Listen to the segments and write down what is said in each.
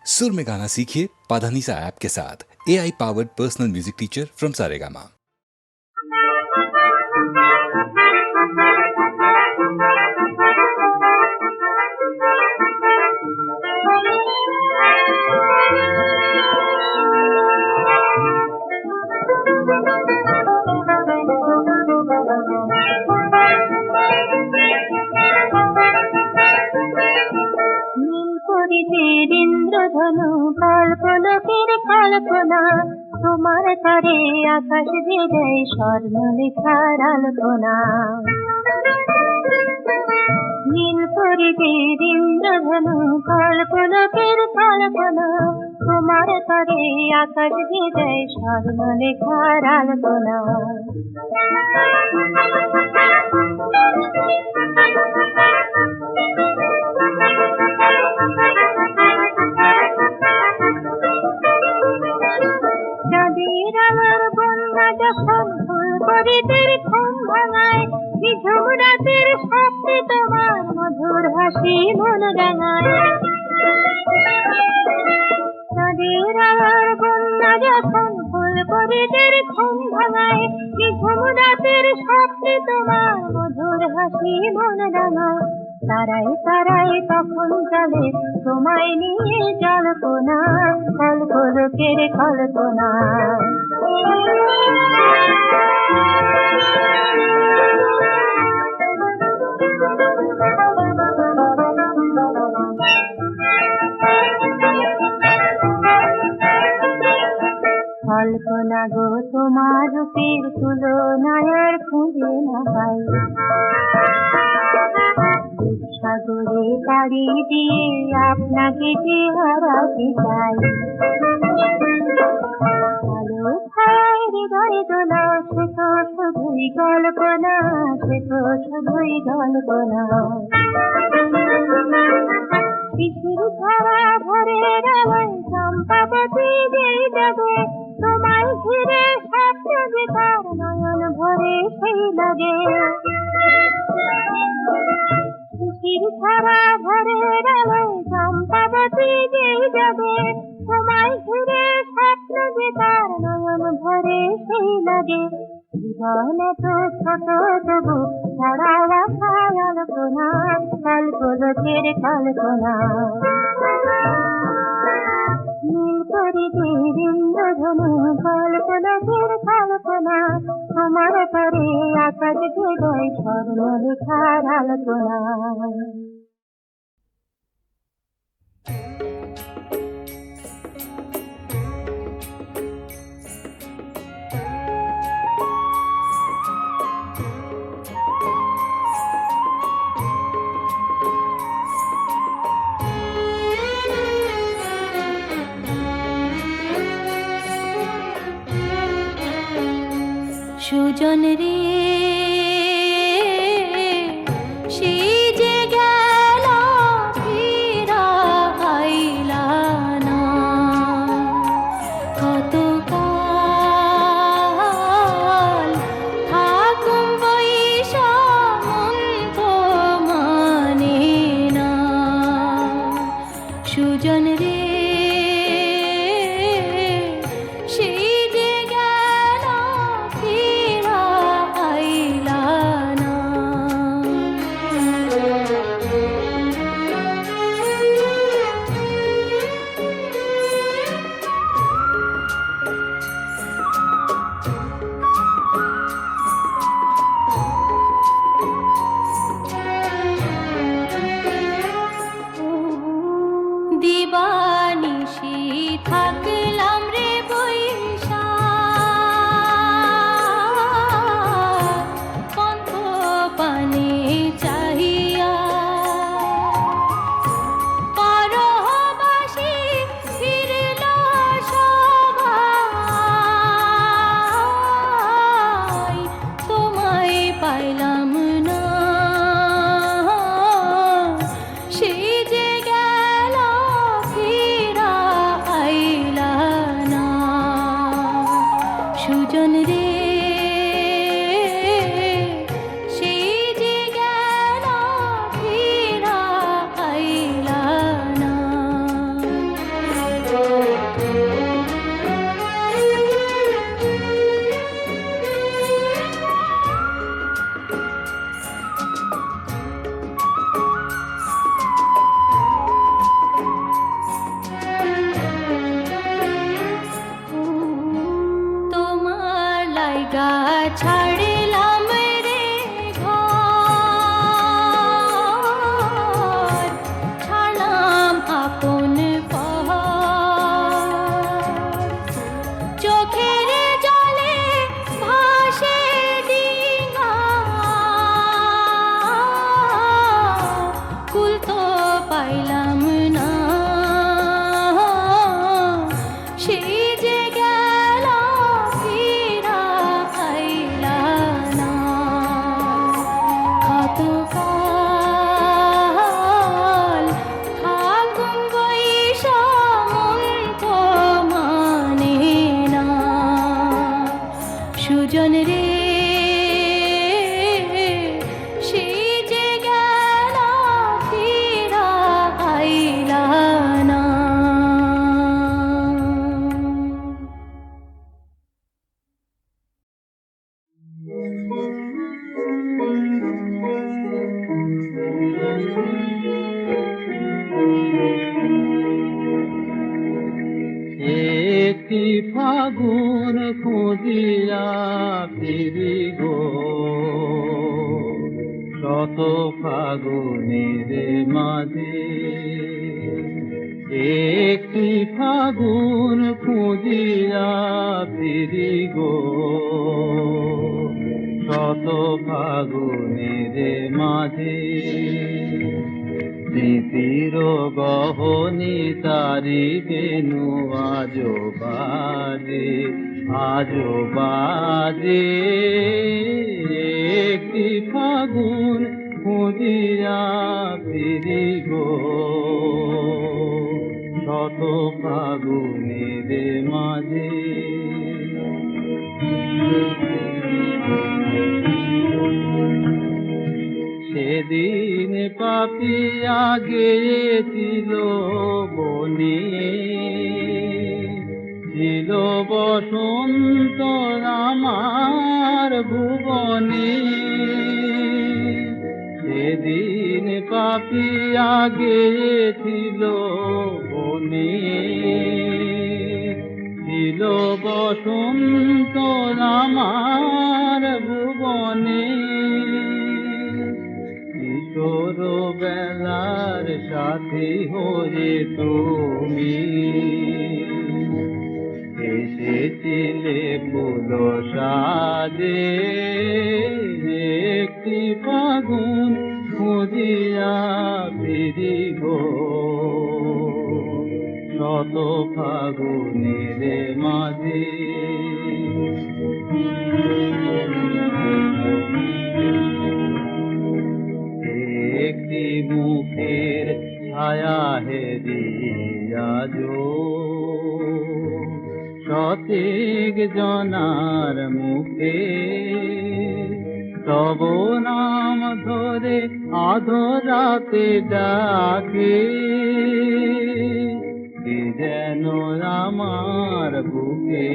सुर में गाना सीखिए पाधानीसा ऐप के साथ। AI powered personal music teacher from Saregama. ইন্দ্রধনু কল্পলোকের কল্পনা, তোমার তারে আকাশ ভেজে স্বর্ণলেখার আলপনা। নীল পরিবের ইন্দ্রধনু কল্পলোকের কল্পনা, তোমার তারে আকাশ ভেজে স্বর্ণলেখার আলপনা। চাঁদের আলোর বন্যা যখন ফুল করিতের ঘুম ভাঙায়, নিঝুম রাতের স্বপ্নে তোমার মধুর হাসি মন রাঙায়। চাঁদের আলোর বন্যা যখন ফুল করিতের ঘুম ভাঙায়, নিঝুম রাতের স্বপ্নে তোমার মধুর হাসি মন রাঙায়। তারাই তারাই তখন চলে তোমায় নিয়ে জল্পনা, কল্পলোকের কল্পনা। কল্পনা গো তোমার রূপের তুলনায় আর খুঁজে না পাই, সাগরে পাড়ি দিয়ে আপনাকে যে হারাতে চাই। আলো ছায় হৃদয় দোলা, সে তো শুধুই কল্পনা, সে তো শুধুই কল্পনা। শিশির ধারা ভোরের আলোয় চম্পাবতী যেই যাবে, তোমায় ঘিরে স্বপ্ন যে তার নয়ন ভরে সেই লাগে। শিশির ধারা ভোরের আলোয় চম্পাবতী যেই যাবে, তোমায় ঘিরে স্বপ্ন যে তার নয়ন ভরে সেই লাগে। জীবন তো ছোট তবু ছাড়া রাখায় আলপনা, কল্পলোকের কল্পনা। নীল পরিবের ইন্দ্রধনু কল্পলোকের কল্পনা, তোমার পরে আকাশ ভেজে স্বর্ণলেখার আলপনা। সুজন রে সে যে গেল ফিরা আইলা না, কতকাল থাকুম বৈশা মন তো মানে না। সুজন রে দিবানিশি থাকলাম রে বৈশা, পন্থ পানে চাহিয়া। পরবাসী ফিরল সবাই, তোমায় পাইলাম না। সে যে গেল ফিরা আইলা একটি ফাগুন খুঁজিয়া ফিরি গো, শত ফাগুনের মাঝে একটি ফাগুন খুঁজিয়া ফিরি গো, শত ফাগুনের মাঝে স্মৃতির গহনি তারি বেনু আজো বাজে, আজো বাজে একটি ফাগুন খুঁজিয়া ফিরি গো, শত ফাগুনের মাঝে। সেদিন পাপিয়া গিয়েছিল বনে, ছিল বসন্ত আমার ভুবনে। সেদিন পাপিয়া গিয়েছিল বনে, ছিল বসন্ত আমার ভুবনে। কিশোর বেলার সাথী হয়ে তুমি এসেছিলে ফুল সাজে, একটি ফাগুন খুঁজিয়া ফিরি গো, শত ফাগুনের মাঝে। একটি মুখের ছায়া হেরিয়া যো, সতেক জনার মুখে তব নাম ধরে আধরাতে ডাকে, কি যেন আমার বুকে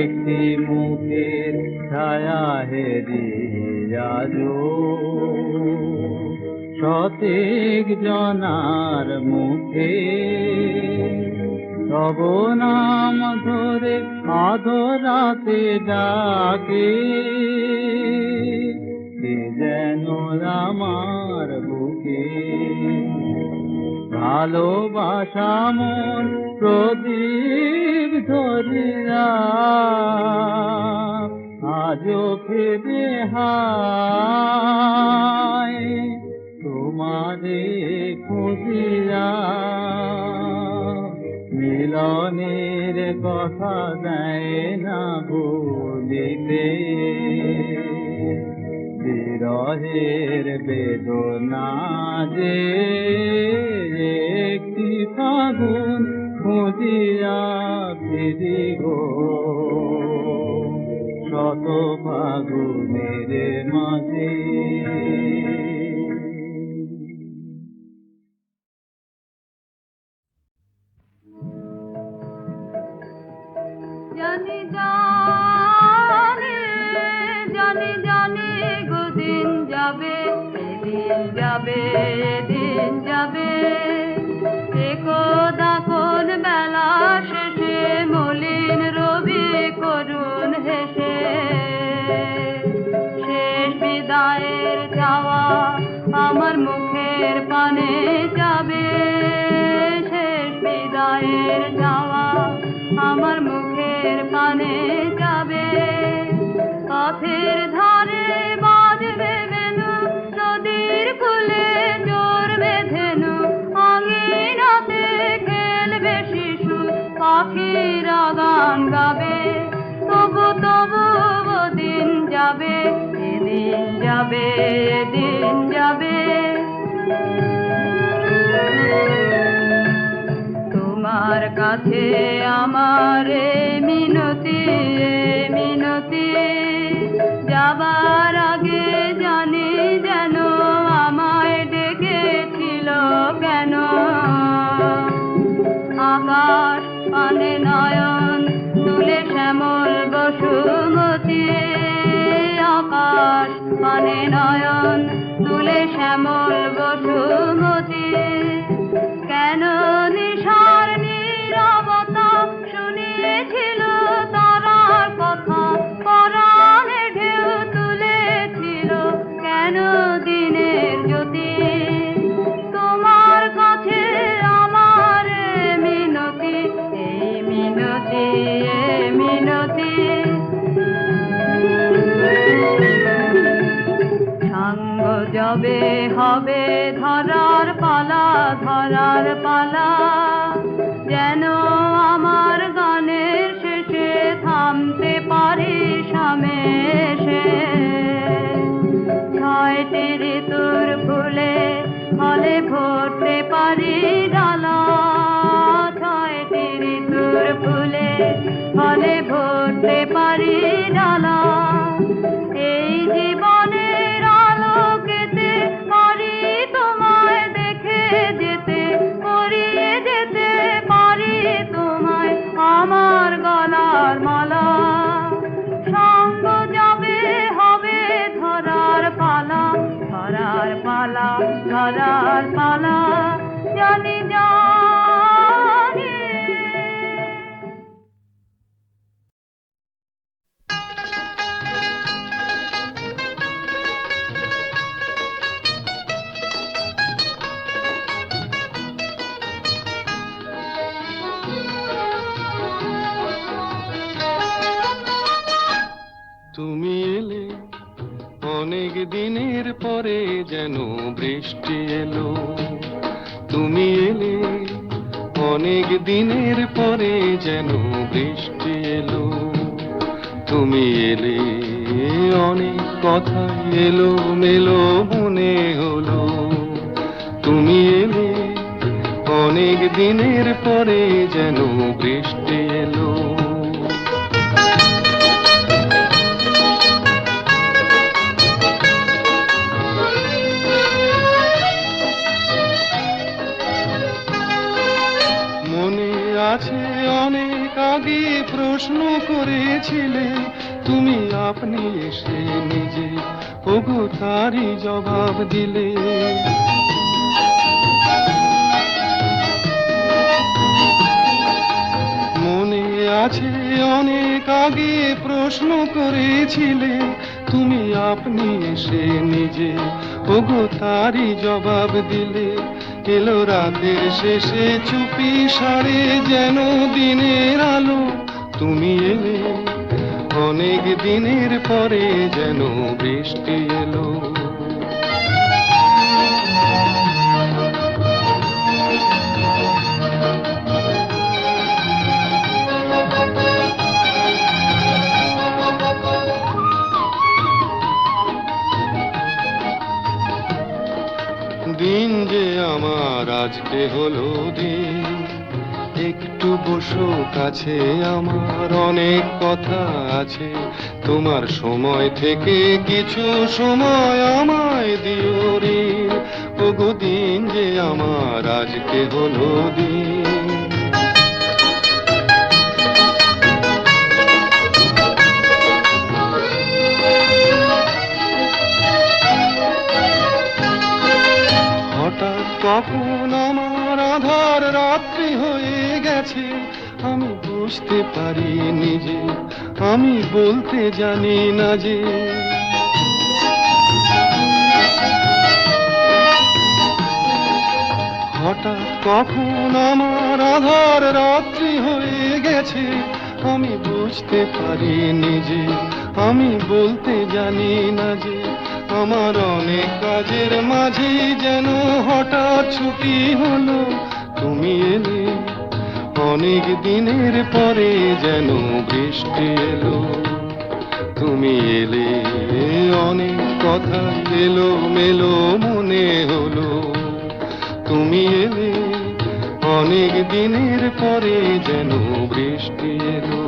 একটি মুখের ছায়া হেরিয়া যো, সতেক জনার মুখে তব নাম ধরে আধরাতে ডাকে, কি যেন আমার বুকে ভালোবাসা মন প্রদীপ ধরিয়া আজও ফেবে হায়, তোমারে খুঁজিয়া মিলনের কথা দেয় না ভুলিতে, বিরহের বেদনা যে একটি ফাগুন খুঁজিয়া ফিরি গো, শত ফাগুনের মাঝে। জানি জানি জানি জানি গোদিন যাবে, এদিন যাবে, এদিন যাবে, একদা কোন বেলা শেষে মলিন রবি করুণ হেসে শেষ বিদায়ের চাওয়া আমার মুখের পানে যাবে, শেষ বিদায়ের চাওয়া আমার মুখের পানে যাবে। পথের ধারে বাজবে বেনু, নদীর কূলে চড়বে ধেনু, আঙিনাতে খেলবে শিশু, পাখিরা গান গাবে, তবু তবু দিন যাবে, এদিন যাবে, এদিন যাবে। তোমার কাছে আমার মিনতি, মিনতি, যাবার আগে জানি যেন আমায় ডেকেছিল কেন। আকাশ পানে নয়ন তুলে শ্যামল বসুমতী, আকাশ পানে নয়ন তুলে শ্যামল বসুমতী, কেন নিশার নীরব যবে হবে ধরার পালা, ধরার পালা, যেন আমার গানের শেষে থামতে পারি সামেশে। ছয়টি ঋতুর ফুলে ফলে ভরতে পারি ডালা, ছয়টি ঋতুর ফুলে ফলে ভরতে পারি ডালা। এই জীবনের আলোকেতে পারি তোমায় দেখে যেতে, করিয়ে যেতে পারি তোমায় আমার গলার মালা। সঙ্গ যাবে হবে ধরার পালা, ধরার পালা, ধরার পালা, জানি জানি। তুমি এলে অনেক দিনের পরে যেন বৃষ্টি এলো, তুমি এলে অনেক দিনের পরে যেন বৃষ্টি এলো। তুমি এলে অনেক কথা এলো মেলো মনে হলো, তুমি এলে অনেক দিনের পরে যেন বৃষ্টি এলো। আছে অনেক আগে প্রশ্ন করেছিলে তুমি, আপনি এসে নিজে ওগো তারই জবাব দিলে। মনে আছে অনেক আগে প্রশ্ন করেছিলে তুমি, আপনি এসে নিজে ওগো তারই জবাব দিলে। এলো রাতের শেষে চুপি সারে যেন দিনের আলো, তুমি এলে অনেক দিনের পরে যেন বৃষ্টি এলো। দিন যে আমার আজকে হলো দিন, একটু বসো কাছে, আমার অনেক কথা আছে। তোমার সময় থেকে কিছু সময় আমায় দিও রে, ওগো দিন যে আমার আজকে হলো দিন। হঠাৎ কখন আমার আধার রাত্রি হয়ে গেছে, আমি বুঝতে পারি নিজে, আমি বলতে জানি না যে। হঠাৎ কখন আমার আধার রাত্রি হয়ে গেছে, আমি বুঝতে পারি নিজে, আমি বলতে জানি না যে। আমার অনেক কাজের মাঝে যেন হঠাৎ ছুটি হলো, তুমি এলে অনেক দিনের পরে যেন বৃষ্টি এলো। তুমি এলে অনেক কথা এলো মেলো মনে হলো, তুমি এলে অনেক দিনের পরে যেন বৃষ্টি এলো।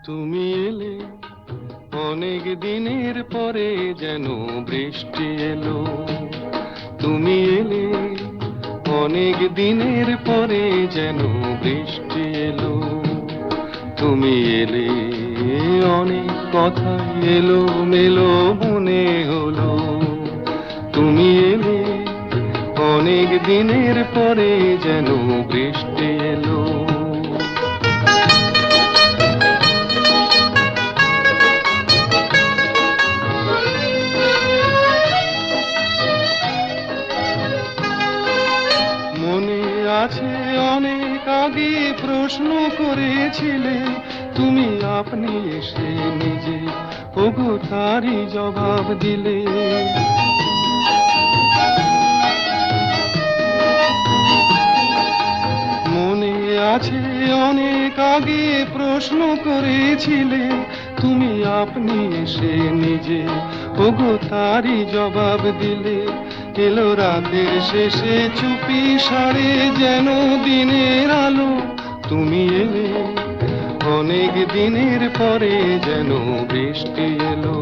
তুমি এলে অনেক দিনের পরে যেন বৃষ্টি এলো, তুমি এলে অনেক দিনের পরে যেন বৃষ্টি এলো। তুমি এলে অনেক কথা এলো মেলো মনে হলো, তুমি এলে অনেক দিনের পরে যেন বৃষ্টি এলো। আগে প্রশ্ন করেছিলে, তুমি আপনি এসে নিজে ওগো তারই জবাব দিলে। মনে আছে অনেক আগে প্রশ্ন করেছিলে, তুমি আপনি এসে নিজে ওগো তারই জবাব দিলে। এলো রাতের শেষে চুপি সারে যেন দিনের আলো, তুমি এলে অনেক দিনের পরে যেন বৃষ্টি এলো।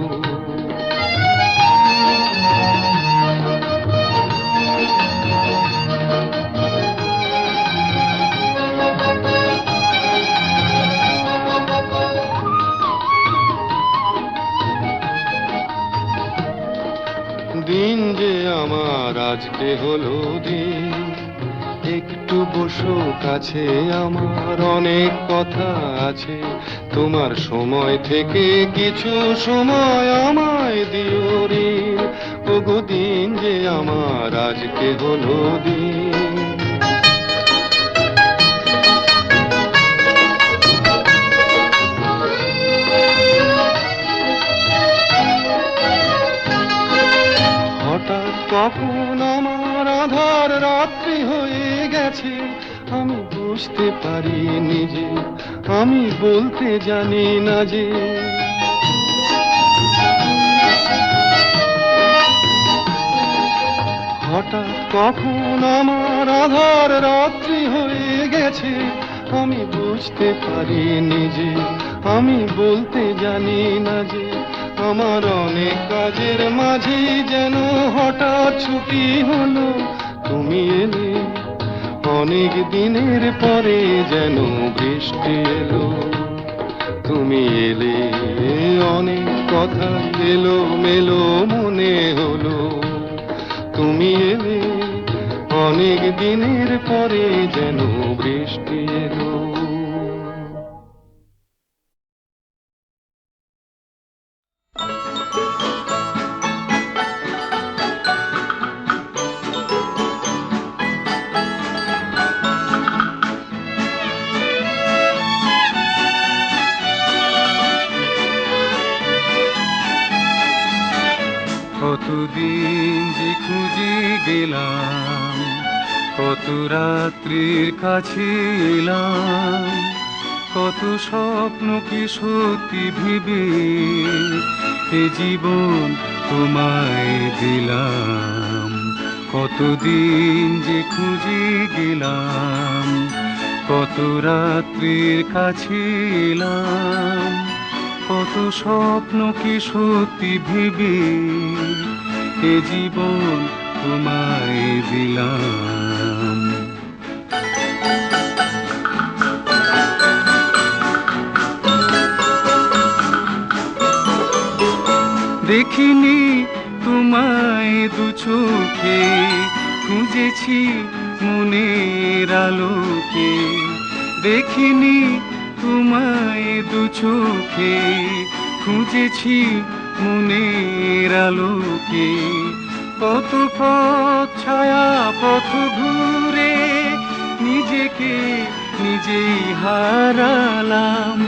দিন যে আমার আজকে হলো দিন, একটু বসো কাছে, আমার অনেক কথা আছে। তোমার সময় থেকে কিছু সময় আমায় দিও ঋণ, ওগো দিন যে আমার আজকে হলো দিন। হঠাৎ কখন আমার আধার রাত্রি হয়ে গেছে, আমি বুঝতে পারি নিজে, আমি বলতে জানি না যে। হঠাৎ কখন আমার আধার রাত্রি হয়ে গেছে, আমি বুঝতে পারি নিজে, আমি বলতে জানি না যে। আমার অনেক কাজের মাঝে যেন হঠাৎ ছুটি হলো, তুমি এলে অনেক দিনের পরে যেন বৃষ্টি এলো। তুমি এলে অনেক কথা এলো মেলো মনে হলো, তুমি এলে অনেক দিনের পরে যেন বৃষ্টি এলো। কতদিন যে খুঁজে গেলাম, কত রাত্রির কাছে এলাম, কত স্বপ্ন কি সত্যি ভেবে এ জীবন তোমায় দিলাম। কতদিন যে খুঁজে গেলাম, কত রাত্রির কাছে এলাম, কত স্বপ্ন কি সত্যি ভেবে এ জীবন তোমায় দিলাম। দেখিনি তোমায় দু চোখে, খুঁজেছি মনের আলোকে। দেখিনি তোমায় দু চোখে, খুঁজেছি মনের আলোকে। কত পথ ছায়া পথ ঘুরে নিজেকে নিজেই হারালাম।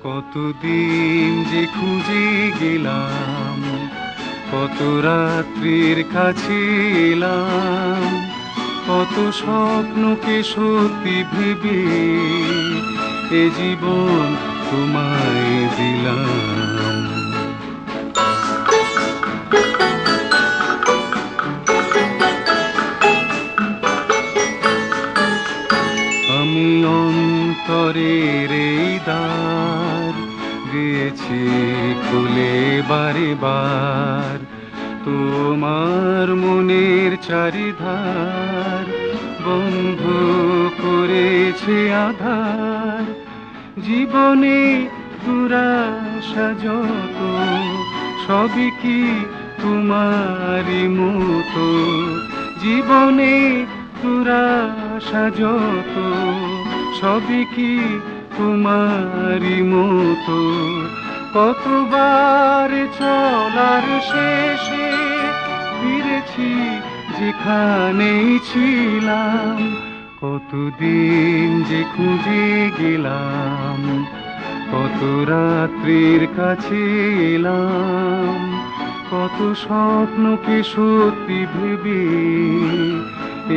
কতদিন যে খুঁজে গেলাম, কত রাত্রির কাছে এলাম, কত স্বপ্নকে সত্যি ভেবে এ জীবন তোমায় দিলাম। আমি অন্তরের এই দ্বার দিয়েছি খুলে বারে বার, তোমার মনের চারিধার বন্ধ করেছে আধার। জীবনে দুরাশা যত সবই কি তোমারই মতো, জীবনে দুরাশা যত সবই কি তোমারই মতো। কতবার চলার শেষে ফিরেছি যেখানেই ছিলাম, কতদিন যে খুঁজে গেলাম, কত রাত্রির কাছে এলাম, কত স্বপ্নকে সত্যি ভেবে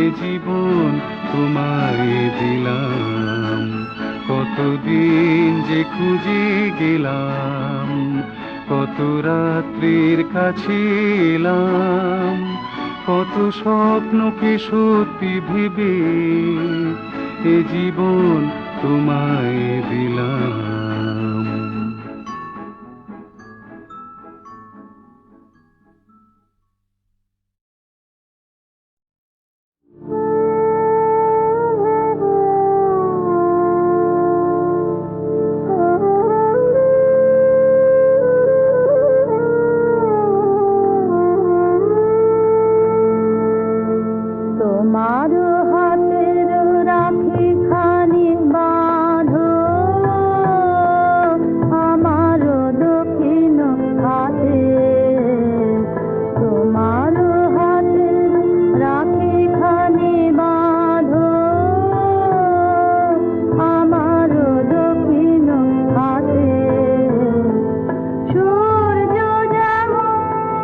এ জীবন তোমায় দিলাম। কতদিন যে খুঁজে গেলাম, কত রাত্রির কাছে এলাম, কত স্বপ্নকে সত্যি ভেবে এ জীবন তোমায় দিলাম। তোমার হাতের রাখি খানি বাঁধো আমার দক্ষিণ হাতে। তোমার হাতের রাখি খানি বাঁধো আমার দক্ষিণ হাতে। সূর্য যেমন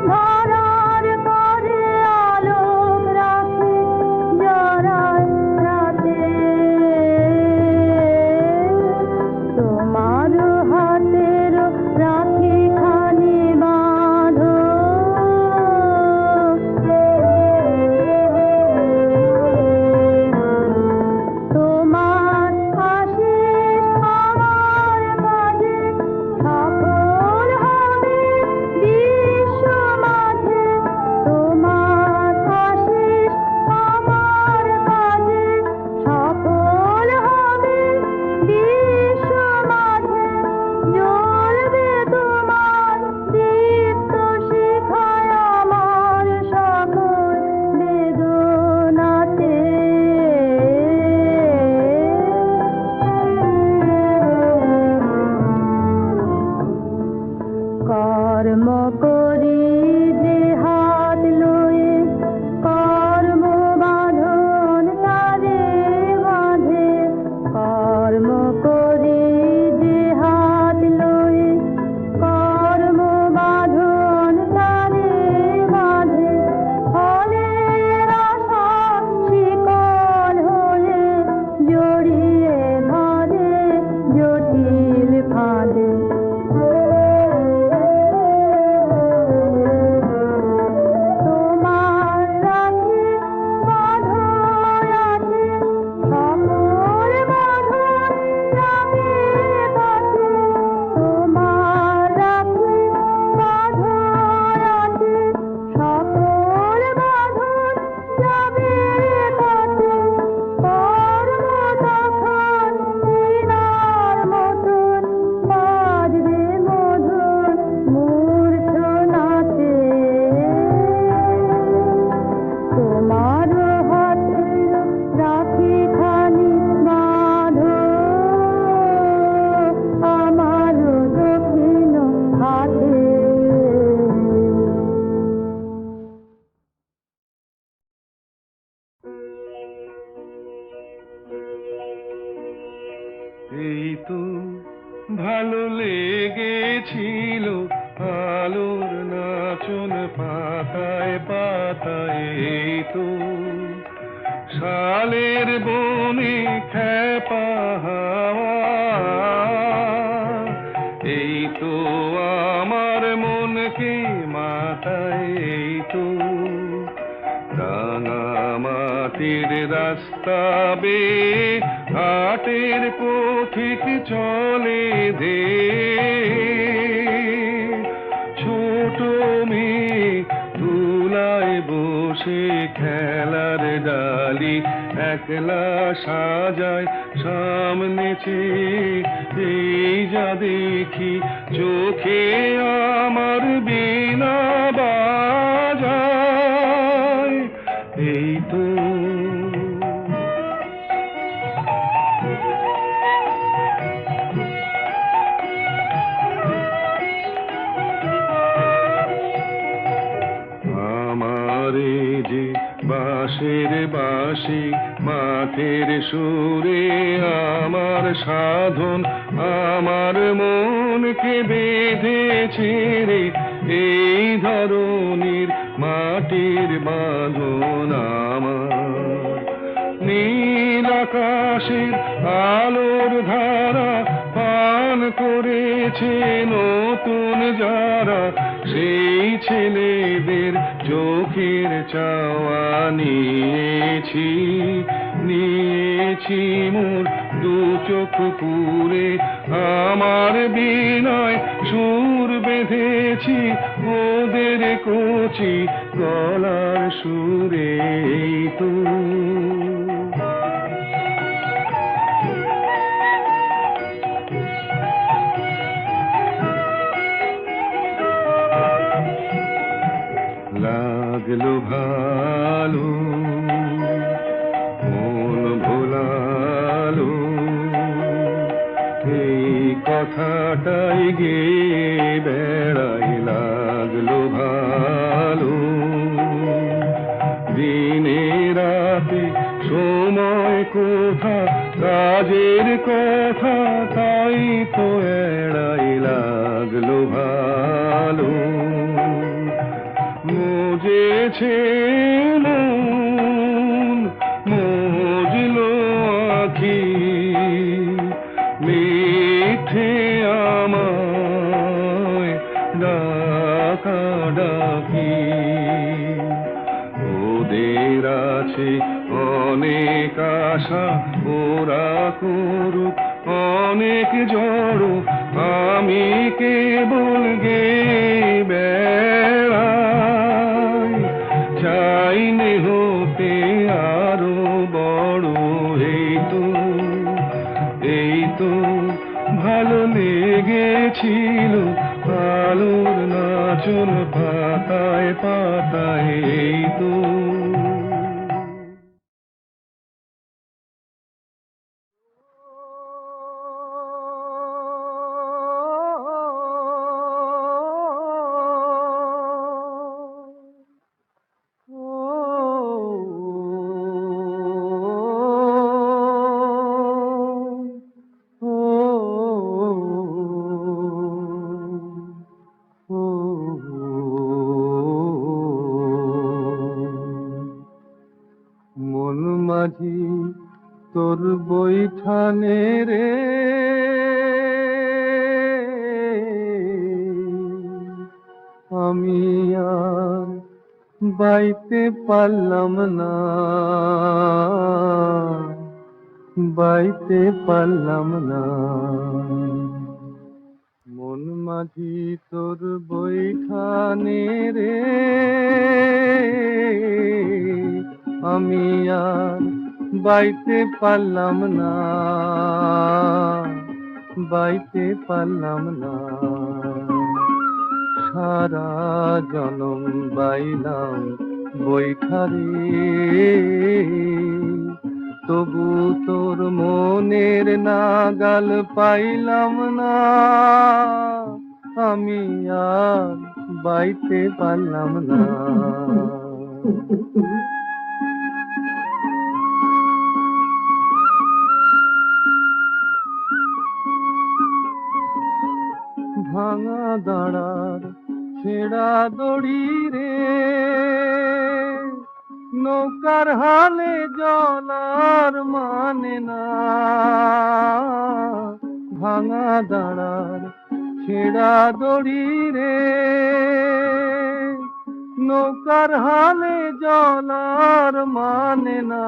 ধরার করে আলোক রাখে জড়ায় রাতে। তোমার হাতের রাখি খানি বাঁধো। তোমার আশিস আমার মাঝে সফল হবে বিশ্ব মাঝে। তোমার আশিস আমার মাঝে সফল হবে বিশ্ব মাঝে। জ্বলবে তোমার দীপ্ত শিখায় আমার সকল বেদনাতে। কর্ম করি যে হাত লয়ে কর্ম বাঁধন তারে বাঁধে। কর্ম করি যে হাত লয়ে কর্ম বাঁধন তারে বাঁধে। ফলের আশা শিকল হয়ে জড়িয়ে ধরে জটিল ফাঁদে। তোমার রাখি বাঁধো আছে সকল বাঁধন যাবে কাছে। তোমার রাখি বাঁধো আছে সকল বাঁধন যাবে কাছে। কর্ম তখন হীরার মতন বাজবে মধুর মূর্ছনাতে। তোমার হাতের রাখি খানি বাঁধো আমার দক্ষিণ হাতে। এই তো ভালো লেগেছিল আলোর নাচন পাতায় পাতায়। এই তো শালের বনে খ্যাপা হাওয়া। এই তো আমার মনকে মাতায়। এই তো রাঙা মাটির রাস্তা বেয়ে ঘাটের পথিক চলে দে। ছোট মেয়ে তুলায় বসে খেলার ডালি একলা সাজায় সামনে চেয়ে। এই যা দেখি চোখে আমার বীণা বাজায়। এই তো আমারে যে বাঁশের বাঁশি মাঠের সুরে আমার সাধন আমার মনকে বেঁধেছে রে এই ধরনের মাটির বাঁধন আমার নীল আকাশের আলোর ধারা পান করেছে নতুন যারা সেই ছেলেদের চোখের চাওয়া নিয়েছি নিয়েছি মোর দু চোখ পুরে আমার বিনয় সুর বেঁধেছি ওদের কচি গলার সুরে এই তো লাগলো ভালো মন ভোলালো এই কথাটাই গে বেড়াই লাগলো ভালো দিনে রাতে সময় কোথা কাজের কথা তাই তো এড়াই লাগলো ভালো মুজেছে মন মজলো আখি মিঠে আমায় ডাকা ডাকি ওদের আছে অনেক আশা ওরা করুক অনেক জড়ো আমি কেবল গে বেড়াই চাইনে হতে আরো বড় এই তো ভালো লেগেছিল আলোর নাচন পাতায় পাতায় এই তো মন মাঝি তোর বৈঠানে রে আমি আর বাইতে পারলাম না বাইতে পারলাম না মন মাঝি তোর বৈঠানে রে আমি আর বাইতে পারলাম না বাইতে পারলাম না সারা জনম বাইলাম বৈঠারে তবু তোর মনের নাগাল পাইলাম না আমি আর বাইতে পারলাম না ভাঙা দাঁড়ার ছেঁড়া দড়ি রে নৌকার হালে জলার মানে না ভাঙা দাঁড়ার ছেঁড়া দড়ি রে নৌকার হালে জলার মানে না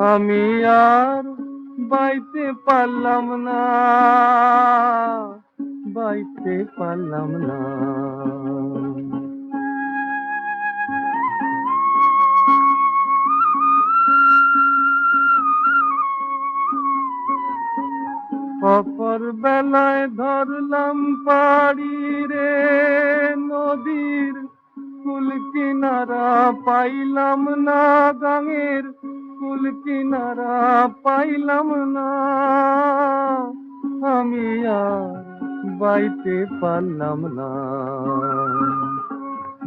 আমি আর বাইতে পারলাম না বাইতে পারলাম না অপর বেলায় ধরলাম পাড়ি রে নদীর কুল কিনারা পাইলাম না গাঙের কুল কিনারা পাইলাম না আমি আর বাইতে পারলাম না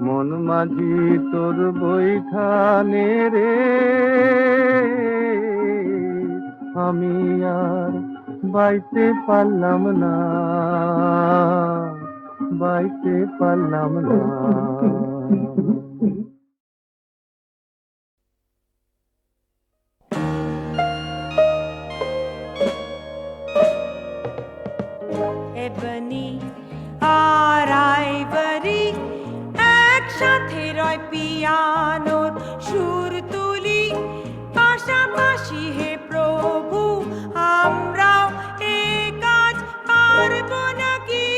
মন মাঝি তোর বইখানে রে, আমি আর বাইতে পারলাম না, বাইতে পারলাম না। ebony আর আইভরি একসাথে রয় পিয়ানোর সুর তুলি, পাশাপাশি হে প্রভু আমরাও এ কাজ পারব নাকি?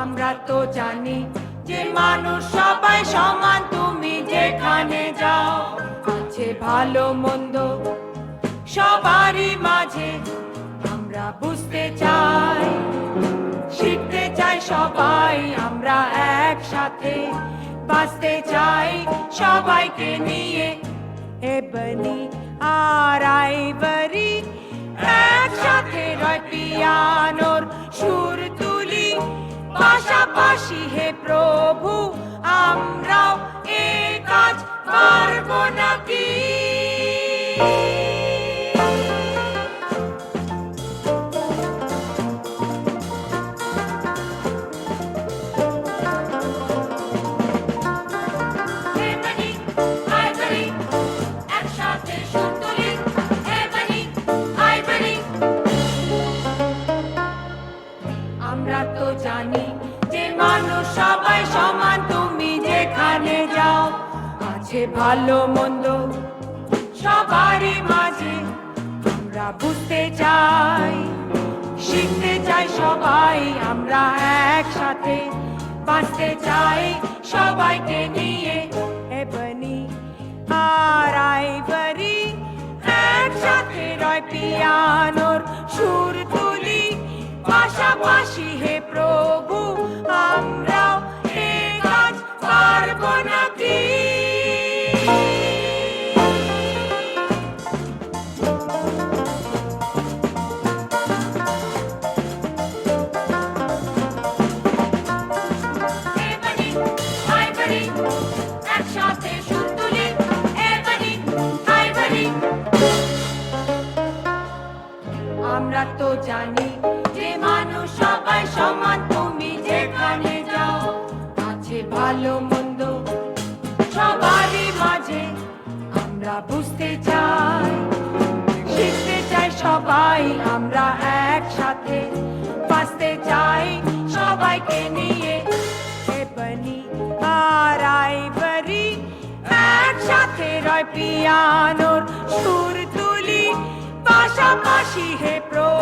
আমরা তো জানি যে মানুষ সবাই সমান, তুমি যেখানে যাও আছে ভালো মন্দ সবারই মাঝে। আমরা বুঝতে চাই, শিখতে চাই সবাই, আমরা একসাথে বাঁচতে চাই সবাইকে নিয়ে। ebony আর আইভরি একসাথে রয় পিয়ানোর সুর তুলি, পাশাপাশি হে প্রভু আমরাও এ কাজ পারব নাকি? ebony আইভরি একসাথে সুর তুলি, ebony আইভরি। আমরা তো জানি যে মানুষ সবাই সমান, তুমি যেখানে যাও আছে ভালো মন্দ সবারই মাঝে। আমরা বুঝতে চাই, শিখতে চাই সবাই, আমরা একসাথে বাঁচতে চাই সবাইকে নিয়ে। ebony আর আইভরি একসাথে রয় পিয়ানোর সুর তুলি, পাশাপাশি হে প্রভু আমরাও এ কাজ পারব নাকি? ebony আইভরি একসাথে সুর তুলি, ebony আইভরি। আমরা তো জানি যে মানুষ সবাই সমান, তুমি যেখানে যাও আছে ভালো মন্দ সবারই মাঝে। আমরা বুঝতে চাই, শিখতে চাই সবাই, আমরা একসাথে বাঁচতে চাই সবাইকে নিয়ে। ebony আর আইভরি একসাথে রয় পিয়ানোর সুর তুলি, পাশাপাশি হে প্রভু